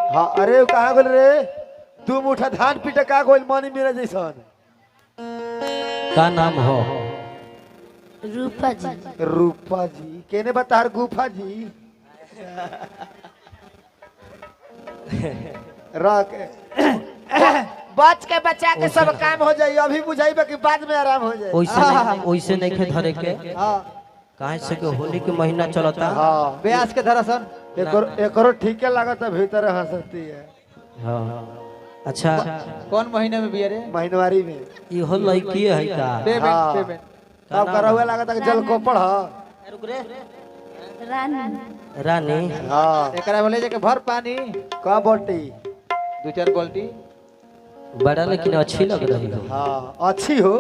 हाँ अरे कहाँ गोल रे तू मुठा धान पीटे का गोल मानी मेरा जैसन का नाम हो? रूपा जी। रूपा जी केने बता गुफा जी रख बच के बचा के सब काम हो जाए अभी बुझाइबे कि बाद में आराम हो जाए। ओइसे नहीं खे धरे के काहे से के होली के महीना चलता। हाँ ब्यास के धरासन एकरो ठीक लागत है भीतर हंस सकती है। हाँ अच्छा कौन महीने में बिया रे? महीनवारी में ये हो लड़की है का? हाँ। पेमेंट तब करौए लागत है कि जल कोपड़ रुक रे रानी। रानी। हाँ एकरा बोले जे के भर पानी का बोटी 2-4 बाल्टी बड़ा लेकिन अच्छी लग रही हो। हाँ अच्छी हो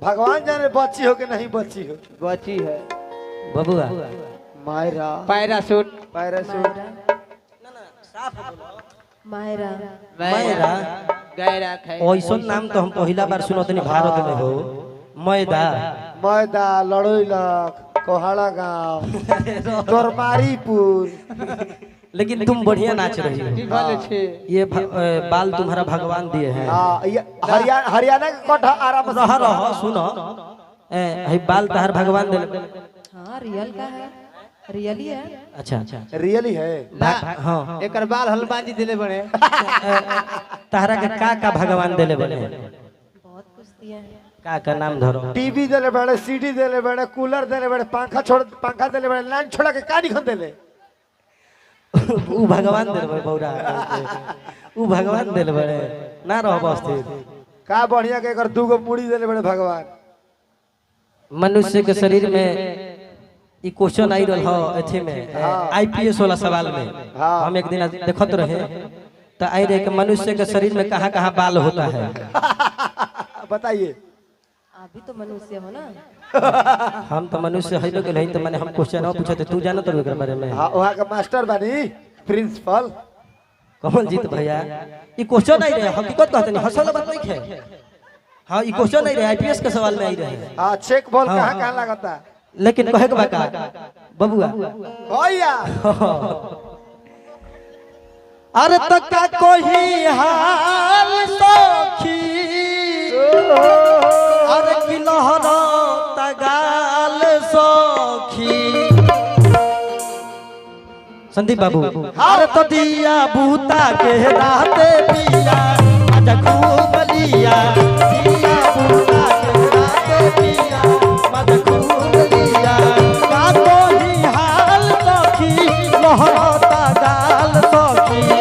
भगवान जाने बच्ची हो कि नहीं बच्ची हो। बची है बबुआ मायरा पैराशूट पैराशूट मायरा। मैदा गैरा खाए ओइसन नाम तो हम पहला बार सुनत नहीं भारत में हो। मैदा मैदा लड़ोइलक कोहाड़ा गांव तोरमारीपुर। लेकिन तुम बढ़िया नाच रही हो। की भले छे ये बाल तुम्हारा भगवान दिए हैं। हाँ ये हरियाणा का कोठा आराम से रह रह सुनो है बाल तहार भगवान दे। हाँ रियल का है रियली है। अच्छा अच्छा रियली है। हाँ एकर बाल हलबाजी दिले बने तहरा के का भगवान देले बने? बहुत कुछ दिया है। का नाम धरो? टीवी देले बड़े सीडी देले बड़े कूलर देले बड़े पंखा देले बड़े लाइन छोड़ा के का निखन देले ऊ भगवान देले बड़े बौरा ऊ भगवान देले बड़े ना रहो बस्ती का बढ़िया के एकर दूगो मुड़ी देले बड़े भगवान। मनुष्य के शरीर में ई क्वेश्चन आई रहा हो एथी में आईपीएस वाला सवाल में। हम एक दिन देखत रहे तो आई रहे कि मनुष्य के शरीर में कहाँ बाल होता है। बताइए अभी तो मनुष्य हो ना। हम तो मनुष्य है लोग नहीं तो मैंने हम क्वेश्चन पूछे थे तू जाना तो एकरा बारे में। हाँ वहाँ का मास्टर बनी प्रिंसिपल कमल जीत भैया ई क्वेश्चन आई रहे हकीकत कहते नहीं हंसल बात नहीं है। हाँ ई क्वेश्चन आई रहे आईपीएस के सवाल में आई रहे। हाँ चेक बॉल कहाँ लगता लेकिन कहे के बाका बबुआ भैया अरे तो का कोई हाल सखी अरे की लहरा तगाल सखी। संदीप बाबू अरे तो दिया बूता के राते पिया मजा खूब लिया दिया बूता के राते पिया मजा खूब लिया का कोई हाल सखी लहरा तगाल सखी।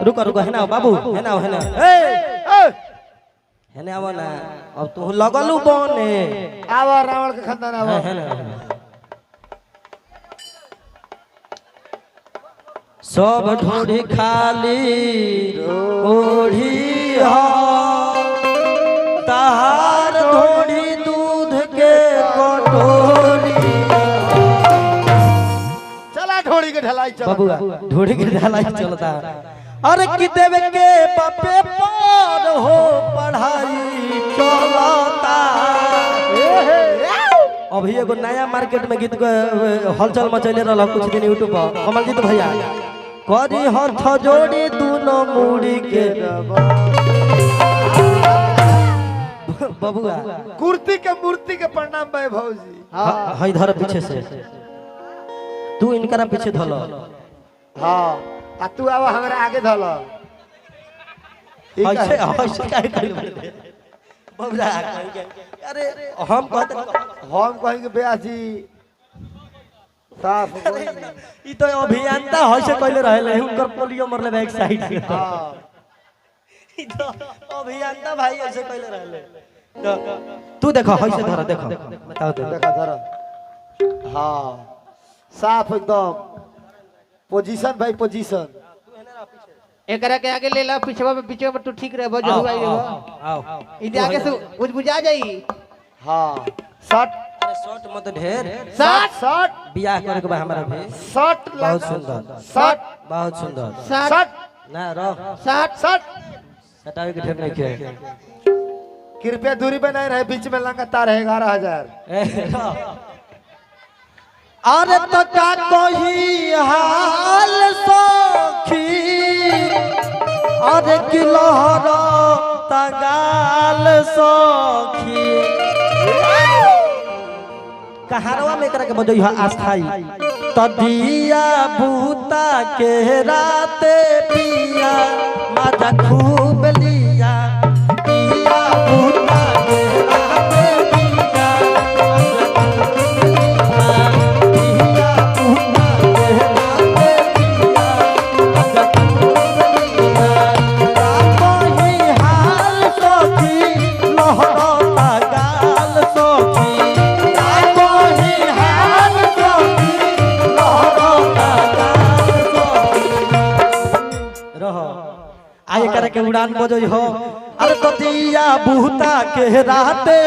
रुको रुको है ना बाबू है ना है ना ना अब तू लगलू बने आवा रावण के खानदान आवा है ना सब ढोढ़ी खाली ओढ़ी हो तहार ढोढ़ी दूध के कटोरी। चला ढोड़ी के ढलाई चल बबुआ ढोढ़ी के ढलाई चलता। अरे कि देवे के बापे पर हो पढ़ाई चलता। अभी एगो नया मार्केट में गीत हलचल मचैले रहा कुछ दिन यूट्यूब पर कमलजीत भैया करी हाथ जोड़ी दोनों मुड़ी के बबुआ कुर्ती के मूर्ति के प्रणाम भाई भौजी। हाँ इधर पीछे से तू इनकरा पीछे धलो। हाँ आ तू आवा हमरा आगे धल ऐसे ऐसे काहे करे बबुआ अरे हम कहेंगे ब्यासी साफ ई तो अभियंता हइसे कहले रहले उनकर पोलियो मरले बैक साइड। हां ई तो अभियंता भाई ऐसे कहले रहले। तू देखो हइसे धर देखो बताओ तो देखा धर। हां साफ एकदम पोजीशन भाई पोजीशन। एकरा के आगे ले ला पीछे में तू ठीक रहे जो हुआ ये आओ इधर आगे से बुझा जाई। हां शॉट अरे शॉट मत ढेर शॉट शॉट बियाह करे के बा हमरा भी शॉट बहुत सुंदर शॉट बहुत सुंदर शॉट शॉट ना रह शॉट शॉट सटावे के ढेर नहीं के कृपया दूरी बनाए रहे, बीच में लगातार है 11,000। अरे तो का कोई हाल सखी अरे किलोहर तगाल सखी कहारवा में एकरा के बजई है अस्थाई तो दिया बूता के राते पिया माजा खूब लिया दिया बूता के राते पिया आए करे के उड़ान बजई हो अरे तो दिया बूता के राते